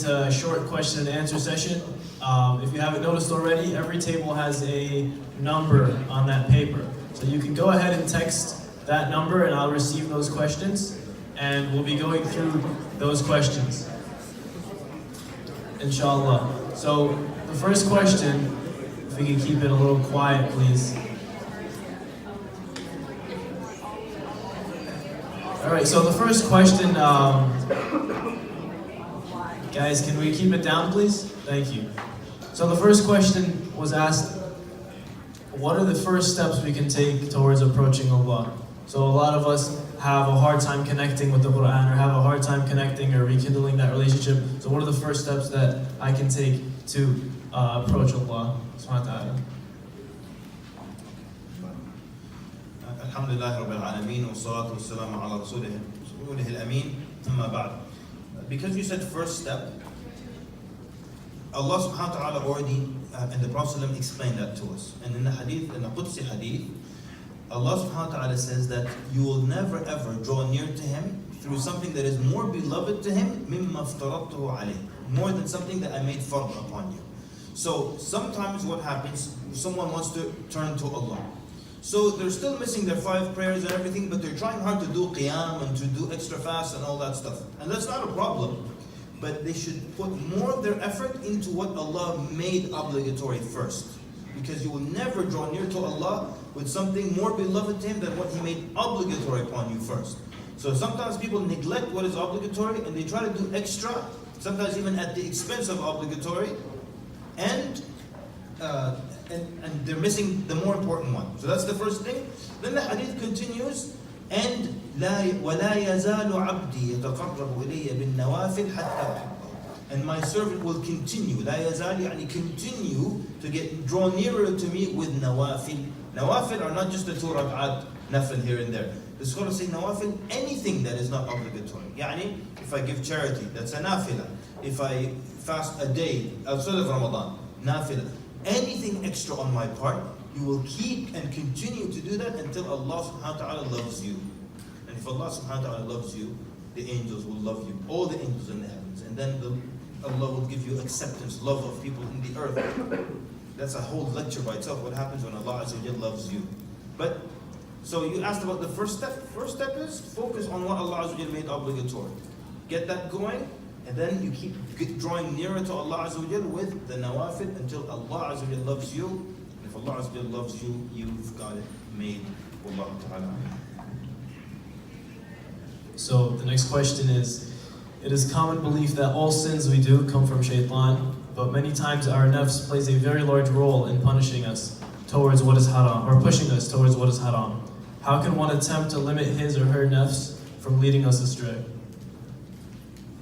into a short question and answer session. If you haven't noticed already, every table has a number on that paper. So you can go ahead and text that number and I'll receive those questions. And we'll be going through those questions, inshallah. So the first question, if we can keep it a little quiet, please. All right, so the first question, guys, can we keep it down, please? Thank you. So the first question was asked, what are the first steps we can take towards approaching Allah? So a lot of us have a hard time connecting with the Quran or have a hard time connecting or rekindling that relationship. So what are the first steps that I can take to approach Allah subhanahu wa ta'ala? Alhamdulillah Rabbil Alameen wa salatu wa salamu ala rasulih al-amin amma ba'd. Because you said first step, Allah subhanahu wa ta'ala already and the Prophet explained that to us. And in the hadith, in the Qudsi hadith, Allah subhanahu wa ta'ala says that you will never ever draw near to Him through something that is more beloved to Him مِمَّا افْتَرَضْتُهُ عَلَيْهِ, more than something that I made fard upon you. So sometimes what happens, someone wants to turn to Allah. So they're still missing their 5 prayers and everything, but they're trying hard to do qiyam and to do extra fast and all that stuff. And that's not a problem, but they should put more of their effort into what Allah made obligatory first. Because you will never draw near to Allah with something more beloved to Him than what He made obligatory upon you first. So sometimes people neglect what is obligatory and they try to do extra, sometimes even at the expense of obligatory, and they're missing the more important one. So that's the first thing. Then the hadith continues, and وَلَا يَزَالُ عَبْدِي يَتَقَرَّبُ إِلَيَّ بِالنَّوَافِلْ حَتَّى أُحِبَّهُ. And my servant will continue, لا يزال, يعني continue to draw nearer to me with nawafil. Nawafil are not just the 2 rak'at nafil here and there. The scholars say nawafil, anything that is not obligatory. Yani, if I give charity, that's a nafila. If I fast a day outside of Ramadan, nafila. Anything extra on my part, you will keep and continue to do that until Allah subhanahu wa ta'ala loves you. And if Allah subhanahu wa ta'ala loves you, the angels will love you, all the angels in the heavens. And then Allah will give you acceptance, love of people in the earth. That's a whole lecture by itself, what happens when Allah Azza wa Jalla loves you. But, so you asked about the first step. First step is focus on what Allah Azza wa Jalla made obligatory. Get that going, and then you keep drawing nearer to Allah Azza wa Jalla with the nawafil until Allah Azza wa Jalla loves you. And if Allah Azza wa Jalla loves you, you've got it made. Wallahu ta'ala. So the next question is, it is common belief that all sins we do come from shaitan, but many times our nafs plays a very large role in punishing us towards what is haram, or pushing us towards what is haram. How can one attempt to limit his or her nafs from leading us astray?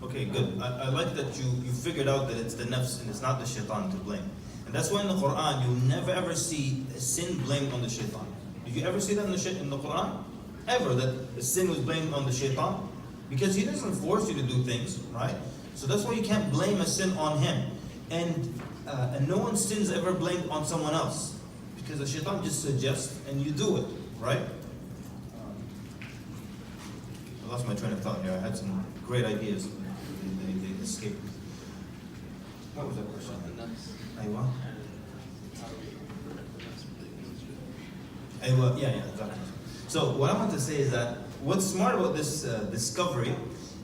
Okay, good. I like that you figured out that it's the nafs and it's not the shaitan to blame. And that's why in the Quran you'll never ever see a sin blamed on the shaitan. Did you ever see that in the Quran? Ever, that the sin was blamed on the shaitan? Because he doesn't force you to do things, right? So that's why you can't blame a sin on him. And no one's sin is ever blamed on someone else. Because the shaitan just suggests and you do it, right? I lost my train of thought here. I had some great ideas. They escaped. What was that question? Aywa? Aywa, yeah, exactly. So what I want to say is that what's smart about this discovery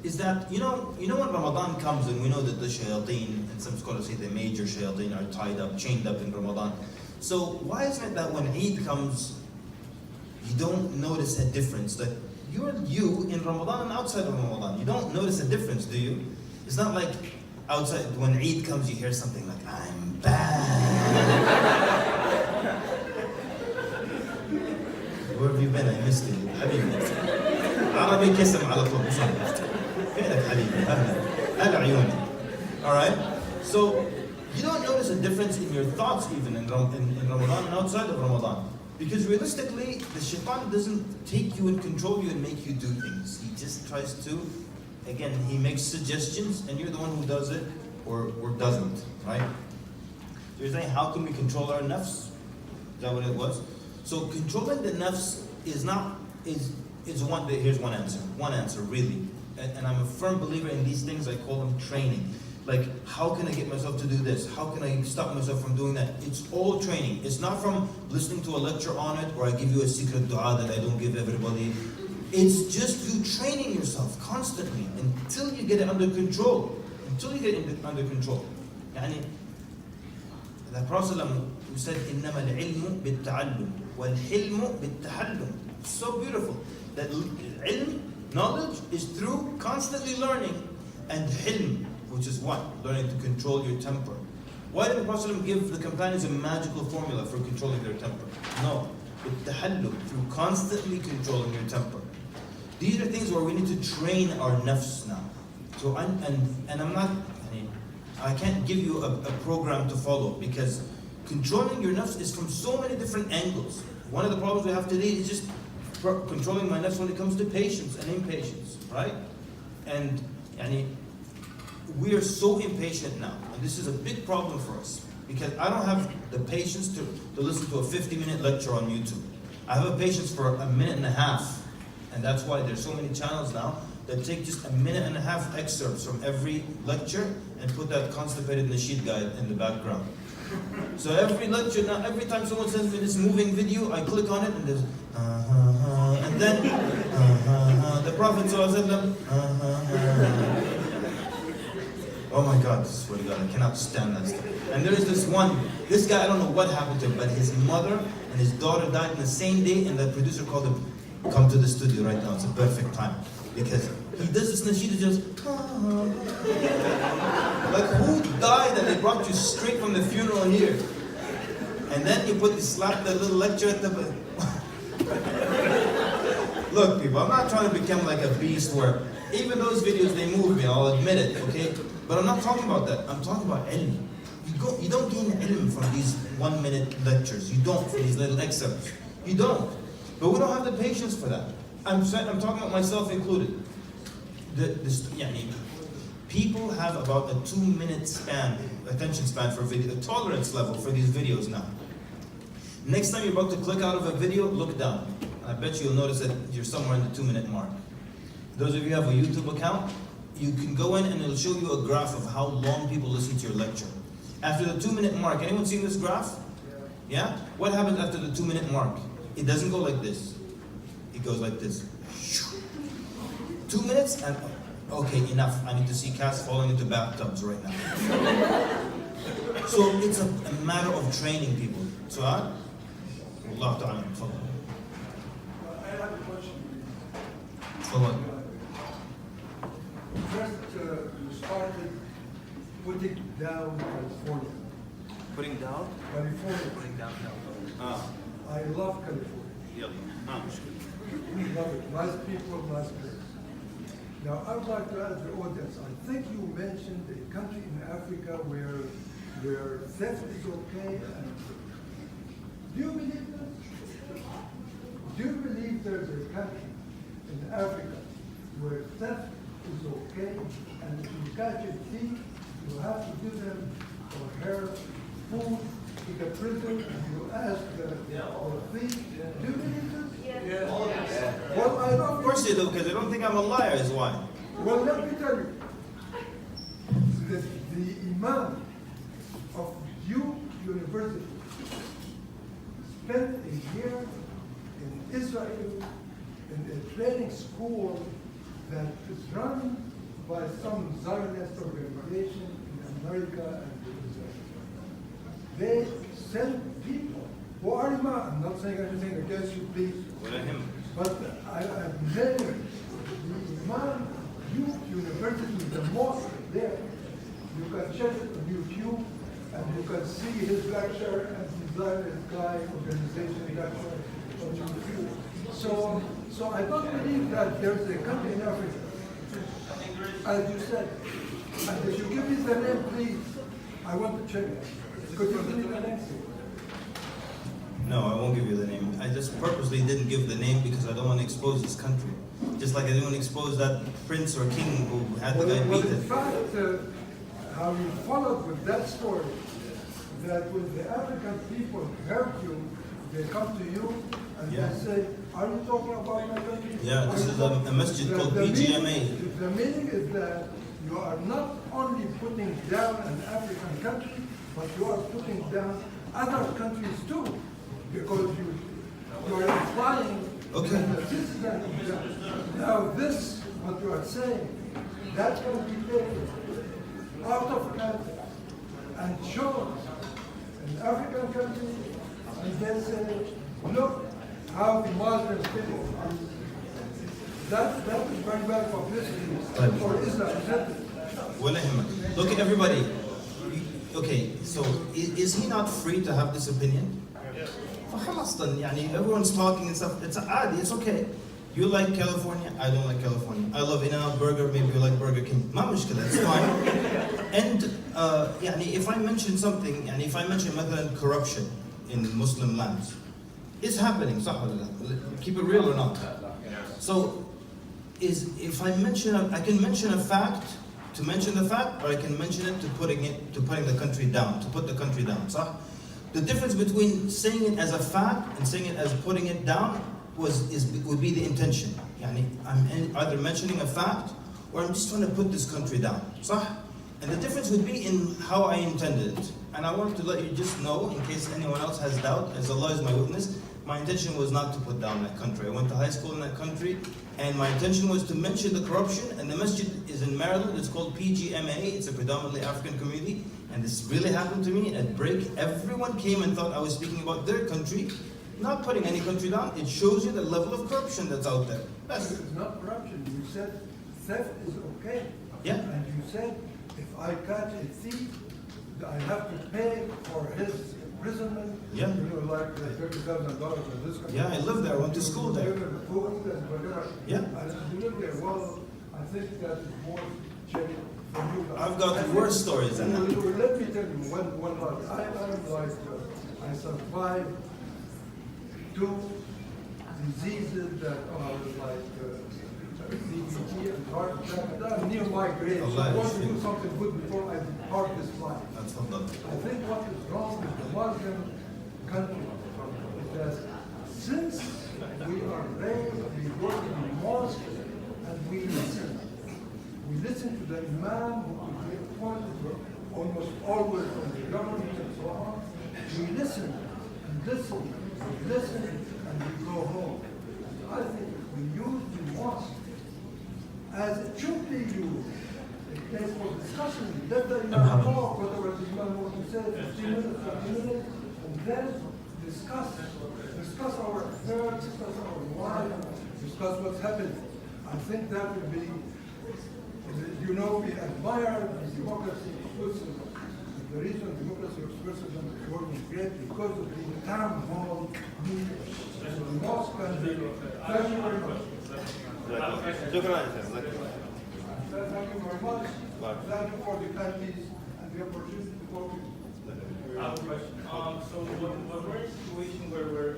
is that, you know when Ramadan comes and we know that the shayateen, and some scholars say the major shayateen are tied up, chained up in Ramadan. So why isn't it that when Eid comes, you don't notice a difference? That you're you in Ramadan and outside of Ramadan. You don't notice a difference, do you? It's not like outside, when Eid comes, you hear something like, I'm bad. Where have you been? I missed you. حبيبي. عربي كسم على طول. فينك حبيبي؟ أهلا عيوني. All right. So you don't notice a difference in your thoughts even in Ramadan and outside of Ramadan, because realistically, the shaitan doesn't take you and control you and make you do things. He just tries to, again, he makes suggestions, and you're the one who does it or doesn't, right? So you're saying, how can we control our nafs? Is that what it was? So controlling the nafs is one. Here's one answer. One answer, really. And I'm a firm believer in these things. I call them training. Like, how can I get myself to do this? How can I stop myself from doing that? It's all training. It's not from listening to a lecture on it, or I give you a secret dua that I don't give everybody. It's just you training yourself constantly until you get it under control. Until you get it under control. يعني, the Prophet who said, إِنَّمَا الْعِلْمُ بِالتَّعَلُّمِ وَالْحِلْمُ بِالتَّحَلُّمِ. It's so beautiful. That ilm, knowledge, is through constantly learning. And hilm, which is what? Learning to control your temper. Why did the Prophet give the companions a magical formula for controlling their temper? No. بالتحلم, through constantly controlling your temper. These are things where we need to train our nafs now. So, and I'm not, I can't give you a program to follow, because controlling your nafs is from so many different angles. One of the problems we have today is just controlling my nafs when it comes to patience and impatience, right? And we are so impatient now, and this is a big problem for us, because I don't have the patience to listen to a 50-minute lecture on YouTube. I have a patience for a minute and a half, and that's why there's so many channels now that take just a minute and a half excerpts from every lecture and put that constipated nasheed guy in the background. So every lecture now, every time someone sends me this moving video, I click on it and there's and then the Prophet ﷺ, oh my God, I swear to God, I cannot stand that stuff. And there is this guy, I don't know what happened to him, but his mother and his daughter died in the same day, and the producer called him, come to the studio right now, it's a perfect time. Because he does this nasheed, just like, who died and they brought you straight from the funeral here? And then you slap that little lecture at the Look, people, I'm not trying to become like a beast where even those videos, they move me, I'll admit it, okay? But I'm not talking about that. I'm talking about ilm. You don't gain ilm from these 1-minute lectures. You don't, from these little excerpts. You don't. But we don't have the patience for that. I'm talking about myself included. People have about a 2-minute attention span for video, a tolerance level for these videos now. Next time you're about to click out of a video, look down. I bet you'll notice that you're somewhere in the 2-minute mark. Those of you who have a YouTube account, you can go in and it'll show you a graph of how long people listen to your lecture. After the 2-minute mark, anyone seen this graph? Yeah? What happens after the 2-minute mark? It doesn't go like this. It goes like this. 2 minutes and, okay, enough. I need to see cats falling into bathtubs right now. So it's a matter of training people. So, Allah Ta'ala. I have a question. Tafadhal. First, you started putting down California. Putting down? California. Putting down. I love California. We love it. Nice people, nice place. Now, I would like to ask the audience, I think you mentioned a country in Africa where theft is okay. Do you believe that? Do you believe there's a country in Africa where theft is okay, and if you catch a thief, you have to give them or her food to the prison, and you ask the thief, do you believe this? Yes. Well, I don't. Of course they do, because they don't think I'm a liar, is why. Well, let me tell you, the Imam of Duke University spent a year in Israel in a training school that is run by some Zionist organization in America and Israel. They send people who are Imam. I'm not saying anything against you, please. But I'm telling you, the Imam Duke University, the mosque there, you can check it on YouTube, and you can see his lecture and the Zionist guy organization lecture on YouTube. So I don't believe that there's a country in Africa, as you said. And if you give me the name, please, I want to check it. Could you give me the name? No, I won't give you the name. I just purposely didn't give the name because I don't want to expose this country. Just like I didn't want to expose that prince or king who had the guy Well, beaten. in fact, how you followed with that story, that when the African people heard you, they come to you and they say, are you talking about my country? Yeah, this is a masjid called The PGMA. meaning is that you are not only putting down an African country, but you are putting down other countries too, because you are implying Okay. that this is an example. Now this, what you are saying, that can be taken out of context and shown in African countries, and then say, look how the Muslims did it. That is very bad publicity for Islam, isn't it? ولا يهمك. Look, everybody. Okay, so is he not free to have this opinion? فخلاص then, يعني everyone's talking and stuff. It's عادي, it's okay. You like California, I don't like California. I love In-N-Out Burger, maybe you like Burger King. ما مشكلة, it's fine. And يعني if I mention something, يعني if I mention مثلا corruption in Muslim lands, it's happening, صح ولا لا? Keep it real or not? So, if I mention, I can mention a fact to mention the fact, or I can mention it to putting the country down, to put the country down. صح? The difference between saying it as a fact and saying it as putting it down would be the intention. يعني I'm either mentioning a fact or I'm just trying to put this country down. صح? And the difference would be in how I intended it. And I wanted to let you just know, in case anyone else has doubt, as Allah is my witness, my intention was not to put down that country. I went to high school in that country, and my intention was to mention the corruption. And the masjid is in Maryland. It's called PGMA. It's a predominantly African community. And this really happened to me at break. Everyone came and thought I was speaking about their country, not putting any country down. It shows you the level of corruption that's out there. That's It's not corruption. You said theft is okay. Yeah. And you said if I catch a thief, I have to pay for his imprisonment. Yeah. You know, like $30,000 in this country. Yeah, I lived there. I went to school there. You live in food and whatever. Yeah. And you live there. Well, I think that is more check for you guys. I've got worse stories than that. Let me tell you one part. I'm like, I survived 2 diseases that are like CBT and heart attack. That are near my grave. So I want to do something good before I depart this life. I think what is wrong with the Muslim country is that since we are raised, we go to the mosque, and we listen to the imam who is appointed almost always from the government and so on. We listen and listen and listen, and we go home. I think if we use the mosque as it should be used, a place for discussion, let the imam talk, whatever the imam wants to say, 15 minutes, 20 minutes, and then discuss our affairs, discuss our life, discuss what's happening. I think that would be, you know, we admire the democracy of Switzerland. The reason democracy of Switzerland is working great because of the town hall meetings. And the mosque and the, thank you very much. Thank you very much. Thank you for the kindness and the opportunity to talk to you. I have a question. So when we're in a situation where we're,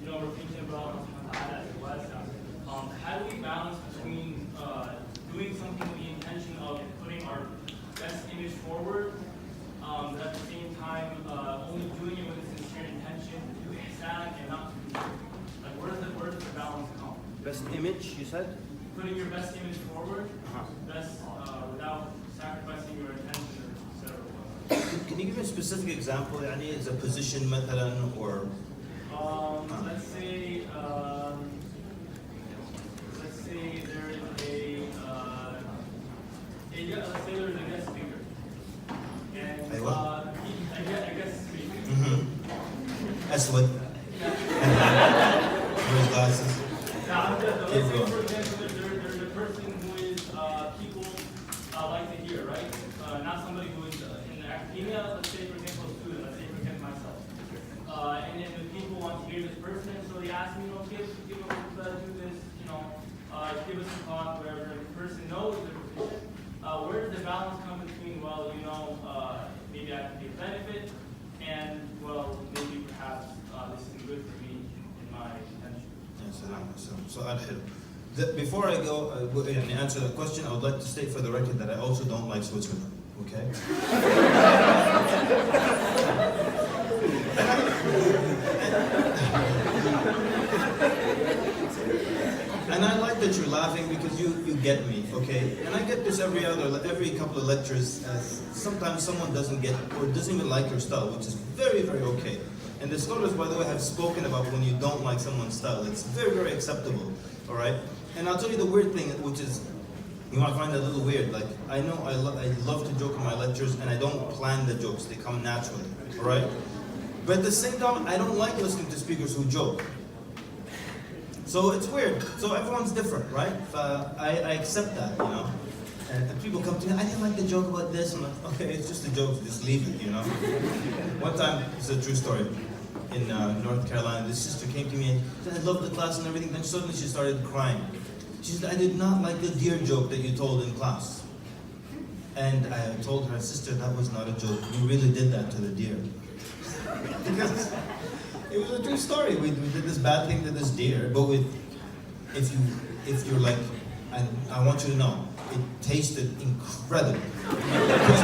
we're thinking about Al-Wasi, how do we balance between doing something with the intention of putting our best image forward, but at the same time only doing it with a sincere intention to do ihsan and not to do shirk? Like where does the balance come? Best image, you said? Putting your best image forward, best without sacrificing your intention, etc. Can you give me a specific example? يعني is a position مثلا or let's say there is let's say there's a guest speaker, and أيوة. a guest speaker. أسود. Wears glasses. Now, let's say, Keep going. for example, there's a person who is people like to hear, right? Not somebody who is in academia. Let's say, for example, a student. Let's say, for example, myself. And then the people want to hear this person, so they ask me, give us do this, give us a talk, wherever the person knows the position. Where does the balance come between, well, maybe I can get benefit, and well, maybe perhaps this is good for me in my intention. سؤال حلو. Before I go and answer that question, I would like to state for the record that I also don't like Switzerland. Okay. And I like that you're laughing because you get me, okay? And I get this every couple of lectures. Sometimes someone doesn't get or doesn't even like your style, which is very, very okay. And the scholars, by the way, have spoken about when you don't like someone's style. It's very, very acceptable, all right? And I'll tell you the weird thing, which is, you might find that a little weird. Like, I know I love to joke in my lectures, and I don't plan the jokes. They come naturally, all right? But at the same time, I don't like listening to speakers who joke. So it's weird. So everyone's different, right? I accept that, you know? And people come to me, I didn't like the joke about this. I'm like, okay, it's just a joke, just leave it, you know? One time, it's a true story, in North Carolina, this sister came to me and said, I love the class and everything, then suddenly she started crying. She said, I did not like the deer joke that you told in class. And I told her, sister, that was not a joke. You really did that to the deer. Because it was a true story. We did this bad thing to this deer, but if you're like, and I want you to know, it tasted incredible. It was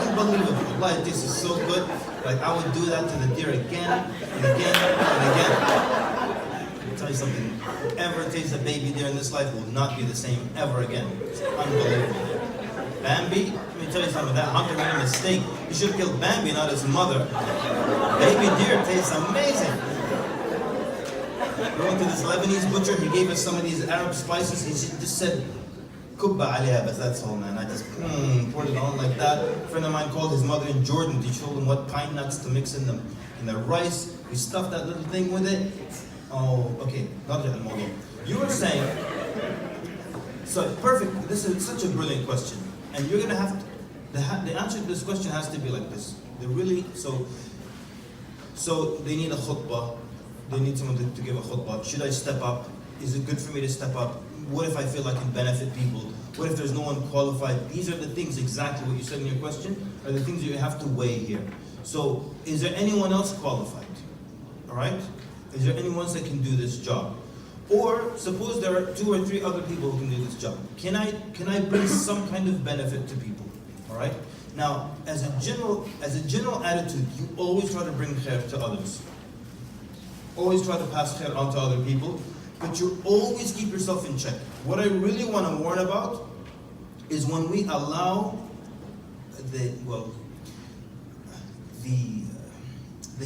unbelievable. Like, this is so good. Like, I would do that to the deer again and again and again. I'll tell you something. Whoever tastes a baby deer in this life will not be the same ever again. It's unbelievable. Bambi, let me tell you something. That hunter made a mistake. He should have killed Bambi, not his mother. Baby deer tastes amazing. We went to this Lebanese butcher. He gave us some of these Arab spices. He just said, kubba aliyah, but that's all, man. I just poured it on like that. A friend of mine called his mother in Jordan. He showed him what pine nuts to mix in the rice. We stuffed that little thing with it. Oh, okay. You were saying, so perfect. This is such a brilliant question. And you're going to have to, the answer to this question has to be like this. They really, so they need a khutbah. They need someone to give a khutbah. Should I step up? Is it good for me to step up? What if I feel I can benefit people? What if there's no one qualified? These are the things, exactly what you said in your question, are the things that you have to weigh here. So, is there anyone else qualified? All right? Is there anyone else that can do this job? Or suppose there are 2 or 3 other people who can do this job. Can I bring some kind of benefit to people? All right? Now, as a general attitude, you always try to bring khair to others. Always try to pass khair on to other people, but you always keep yourself in check. What I really want to warn about is when we allow the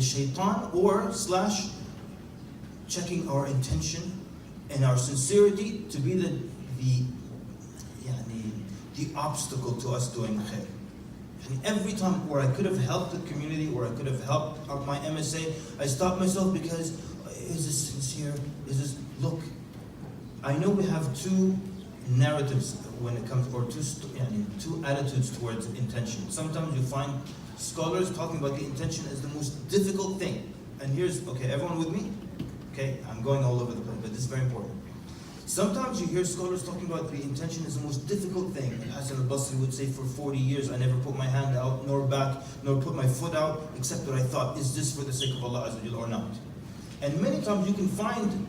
shaitan or / checking our intention and our sincerity to be the obstacle to us doing khair. And every time where I could have helped the community, where I could have helped my MSA, I stopped myself because, is this sincere? Is this, look, I know we have 2 narratives when it comes, or 2 attitudes towards intention. Sometimes you find scholars talking about the intention as the most difficult thing. And here's, okay, everyone with me? Okay, I'm going all over the place, but this is very important. Sometimes you hear scholars talking about the intention is the most difficult thing. And Hassan al-Basri would say, for 40 years, I never put my hand out, nor back, nor put my foot out, except that I thought, is this for the sake of Allah Azza wa Jalla or not? And many times you can find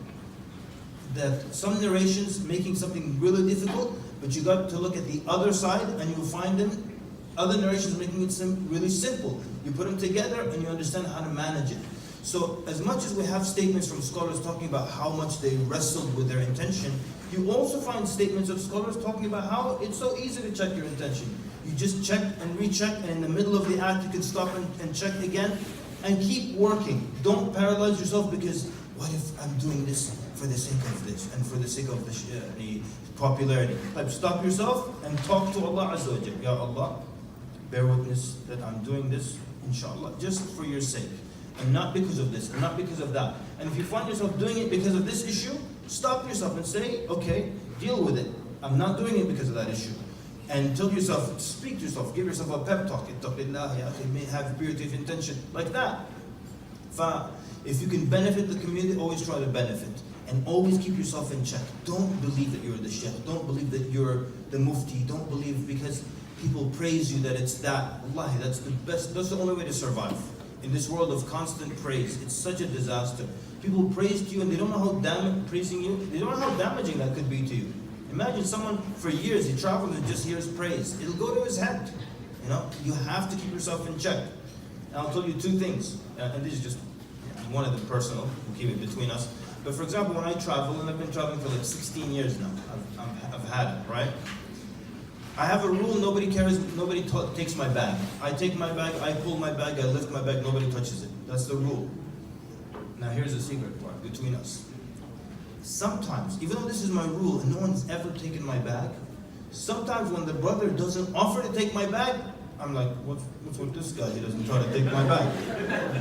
that some narrations making something really difficult, but you got to look at the other side, and you'll find them, other narrations making it really simple. You put them together, and you understand how to manage it. So as much as we have statements from scholars talking about how much they wrestled with their intention, you also find statements of scholars talking about how it's so easy to check your intention. You just check and recheck, and in the middle of the act you can stop and check again, and keep working. Don't paralyze yourself because, what if I'm doing this for the sake of this, and for the sake of the popularity? Like, stop yourself and talk to Allah Azza wa Jalla. Ya Allah, bear witness that I'm doing this, inshallah, just for your sake. And not because of this, and not because of that. And if you find yourself doing it because of this issue, stop yourself and say, okay, deal with it. I'm not doing it because of that issue. And tell yourself, speak to yourself, give yourself a pep talk. Ittaqillah ya akhi, may have purity of intention, like that. If you can benefit the community, always try to benefit. And always keep yourself in check. Don't believe that you're the sheikh. Don't believe that you're the mufti. Don't believe because people praise you that it's that. Wallahi, that's the best, that's the only way to survive. In this world of constant praise, it's such a disaster. People praise you and they don't know how praising you, they don't know how damaging that could be to you. Imagine someone for years, he travels and just hears praise. It'll go to his head. You know, you have to keep yourself in check. And I'll tell you 2 things, and this is just one of them personal, we'll keep it between us. But for example, when I travel, and I've been traveling for like 16 years now, I've had it, right? I have a rule, nobody cares, nobody takes my bag. I take my bag, I pull my bag, I lift my bag, nobody touches it. That's the rule. Now here's the secret part between us. Sometimes, even though this is my rule and no one's ever taken my bag, sometimes when the brother doesn't offer to take my bag, I'm like, what's with this guy? He doesn't try to take my bag.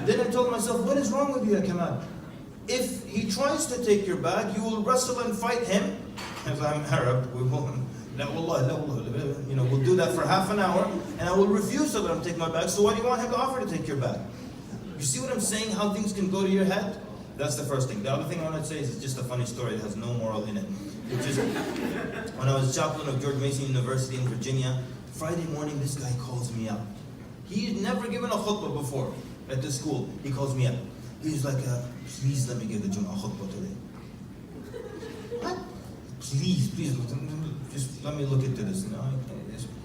Then I told myself, what is wrong with you, Kamal? If he tries to take your bag, you will wrestle and fight him. As I'm Arab, we will, we'll do that for half an hour, and I will refuse to let him take my bag. So why do you want him to offer to take your bag? You see what I'm saying? How things can go to your head? That's the first thing. The other thing I want to say is it's just a funny story. It has no moral in it. It's just when I was chaplain of George Mason University in Virginia, Friday morning this guy calls me up. He'd never given a khutbah before at the school. He calls me up. He's like, please let me give the Jum'ah khutbah today. What? Please, just let me look into this.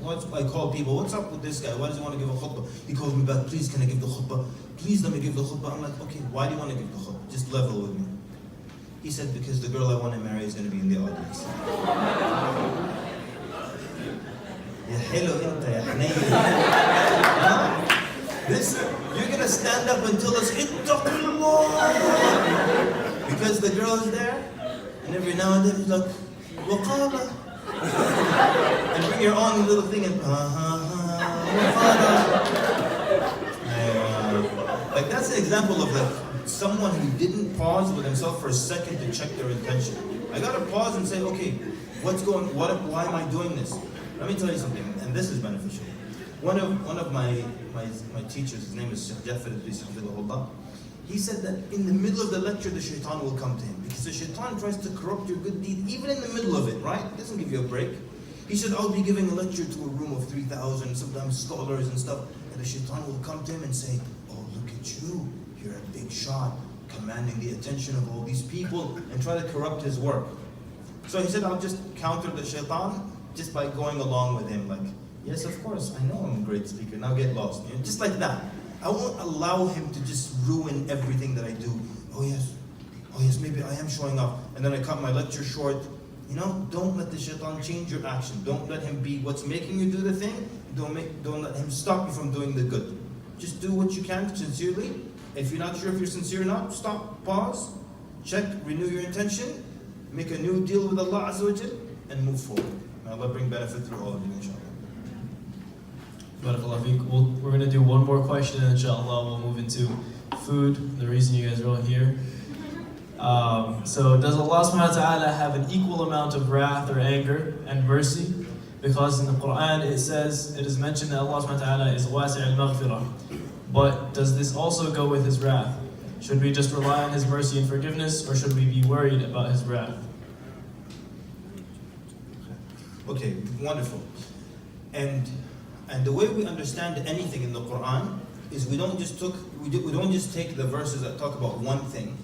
I call people, what's up with this guy? Why does he want to give a khutbah? He calls me back, please can I give the khutbah? Please let me give the khutbah. I'm like, okay, why do you want to give the khutbah? Just level with me. He said, because the girl I want to marry is going to be in the audience. Ya hello inta, ya haneyn. Listen, you're going to stand up and tell us, ittaqullah. Because the girl is there, and every now and then he's like, waqala. And bring your own little thing and like that's an example of like someone who didn't pause with himself for a second to check their intention. I gotta pause and say, okay, why am I doing this? Let me tell you something, and this is beneficial. One of my teachers, his name is Sheikh Jafar Idris Hafidhahullah, he said that in the middle of the lecture, the shaitan will come to him. Because the shaitan tries to corrupt your good deed, even in the middle of it, right? It doesn't give you a break. He said, I'll be giving a lecture to a room of 3,000, sometimes scholars and stuff, and the shaitan will come to him and say, oh, look at you, you're a big shot, commanding the attention of all these people, and try to corrupt his work. So he said, I'll just counter the shaitan just by going along with him, like, yes, of course, I know I'm a great speaker, now get lost. You know, just like that. I won't allow him to just ruin everything that I do. Oh yes, maybe I am showing off. And then I cut my lecture short. You know, don't let the shaitan change your action. Don't let him be what's making you do the thing. Don't let him stop you from doing the good. Just do what you can sincerely. If you're not sure if you're sincere or not, stop, pause, check, renew your intention, make a new deal with Allah Azza wa Jal, and move forward. May Allah bring benefit through all of you, inshallah. Barakallahu feek. We're going to do one more question and inshallah we'll move into food, the reason you guys are all here. So does Allah subhanahu wa ta'ala have an equal amount of wrath or anger and mercy? Because in the Quran it says, it is mentioned that Allah subhanahu wa ta'ala is Al-Wasi al-Maghfirah. But does this also go with His wrath? Should we just rely on His mercy and forgiveness, or should we be worried about His wrath? Okay, wonderful. And the way we understand anything in the Quran is we don't just take the verses that talk about one thing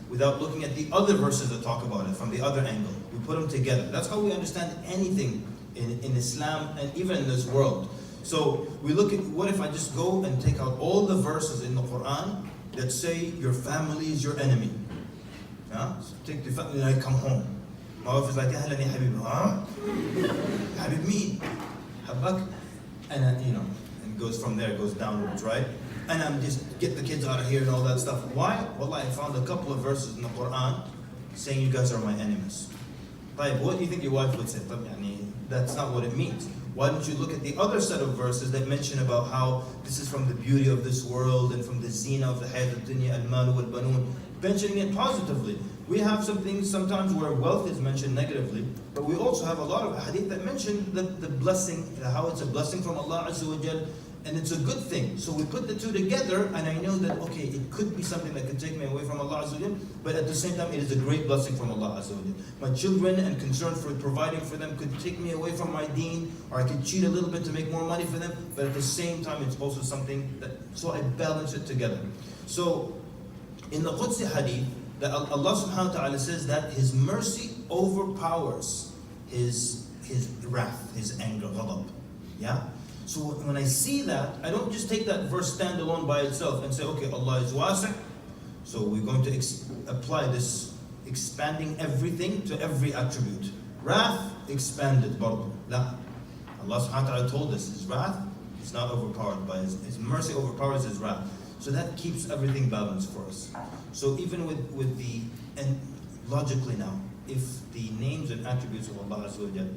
without looking at the other verses that talk about it from the other angle. We put them together. That's how we understand anything in Islam and even in this world. So we look at, what if I just go and take out all the verses in the Quran that say your family is your enemy? Yeah? So take the family and I come home. My wife is like, Ahlan ya Habib, huh? Habib me. Habak. And and goes from there, goes downwards, right? And I'm just get the kids out of here and all that stuff. Why? Well, I found a couple of verses in the Quran saying you guys are my enemies. What do you think your wife would say? That's not what it means. Why don't you look at the other set of verses that mention about how this is from the beauty of this world and from the zina of the hayat al-dunya, al-malu wal-banun, mentioning it positively. We have some things sometimes where wealth is mentioned negatively, but we also have a lot of hadith that mention the blessing, how it's a blessing from Allah Azza wa Jal, and it's a good thing. So we put the two together, and I know that, okay, it could be something that could take me away from Allah Azza wa Jal, but at the same time, it is a great blessing from Allah Azza wa Jal. My children and concern for providing for them could take me away from my deen, or I could cheat a little bit to make more money for them, but at the same time, it's also something that, so I balance it together. So, in the Qudsi hadith, that Allah subhanahu wa ta'ala says that His mercy overpowers His wrath, His anger, ghadab. Yeah? So when I see that, I don't just take that verse standalone by itself and say, okay, Allah is wasi', so we're going to apply this expanding everything to every attribute. Wrath expanded برضو. لا. Allah subhanahu wa ta'ala told us his wrath is not overpowered by his mercy overpowers his wrath. So that keeps everything balanced for us. So even with the, and logically now, if the names and attributes of Allah Azza wa Jal,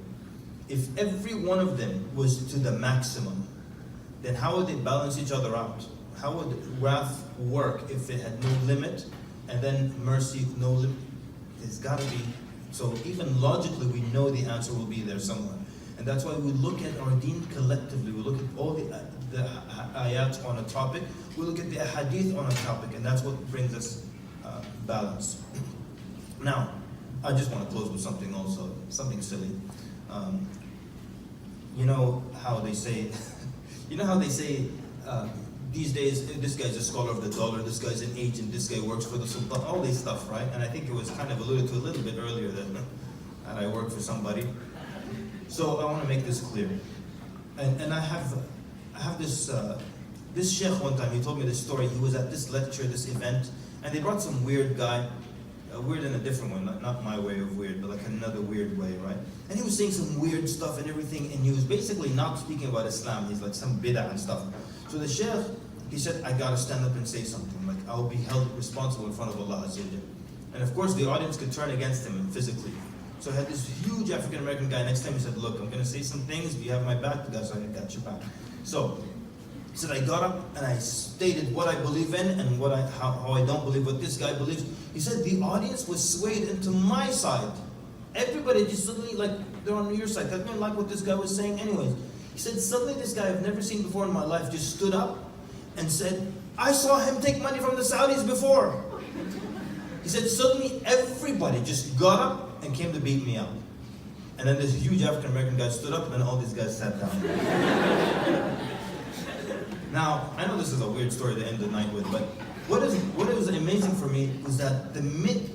if every one of them was to the maximum, then how would they balance each other out? How would wrath work if it had no limit, and then mercy no limit? It's got to be. So even logically, we know the answer will be there somewhere. And that's why we look at our deen collectively. We look at all the ayat on a topic. We look at the ahadith on a topic, and that's what brings us balance. Now, I just want to close with something also, something silly. You know how they say, these days, this guy's a scholar of the dollar, this guy's an agent, this guy works for the sultan, all this stuff, right? And I think it was kind of alluded to a little bit earlier that I work for somebody. So I want to make this clear. And I have this sheikh one time, he told me this story. He was at this lecture, this event, and they brought some weird guy, weird in a different way, not my way of weird, but like another weird way, right? And he was saying some weird stuff and everything, and he was basically not speaking about Islam. He's like some bid'ah and stuff. So the sheikh, he said, I gotta stand up and say something, like I'll be held responsible in front of Allah Azza wa Jal. And of course the audience could turn against him physically. So I had this huge African American guy next to him. He said, look, I'm gonna say some things, do you have my back? The guy said, I got your back. So he said, I got up and I stated what I believe in and how I don't believe what this guy believes. He said the audience was swayed into my side. Everybody just suddenly, like, they're on your side. They didn't like what this guy was saying anyways. He said, suddenly this guy I've never seen before in my life just stood up and said, I saw him take money from the Saudis before. He said, suddenly everybody just got up and came to beat me up. And then this huge African American guy stood up and then all these guys sat down. Now, I know this is a weird story to end the night with, but what was amazing for me was that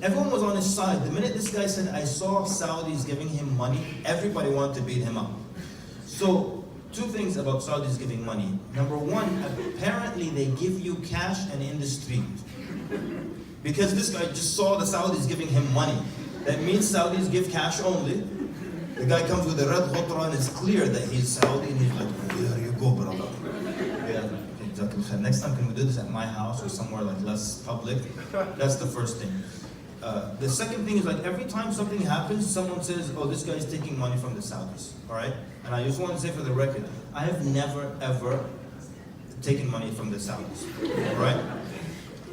everyone was on his side. The minute this guy said, I saw Saudis giving him money, everybody wanted to beat him up. So, two things about Saudis giving money. Number one, apparently they give you cash and in the street. Because this guy just saw the Saudis giving him money. That means Saudis give cash only. The guy comes with a red ghutra and it's clear that he's Saudi and he's like, oh, here you go, brother. Next time, can we do this at my house or somewhere like less public? That's the first thing. The second thing is, like, every time something happens, someone says, oh, this guy's taking money from the Saudis, all right? And I just want to say for the record, I have never, ever taken money from the Saudis, all right?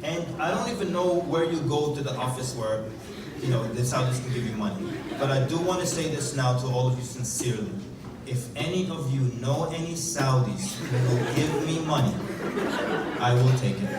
And I don't even know where you go to the office where, you know, the Saudis can give you money. But I do want to say this now to all of you sincerely. If any of you know any Saudis who will give me money, I will take it.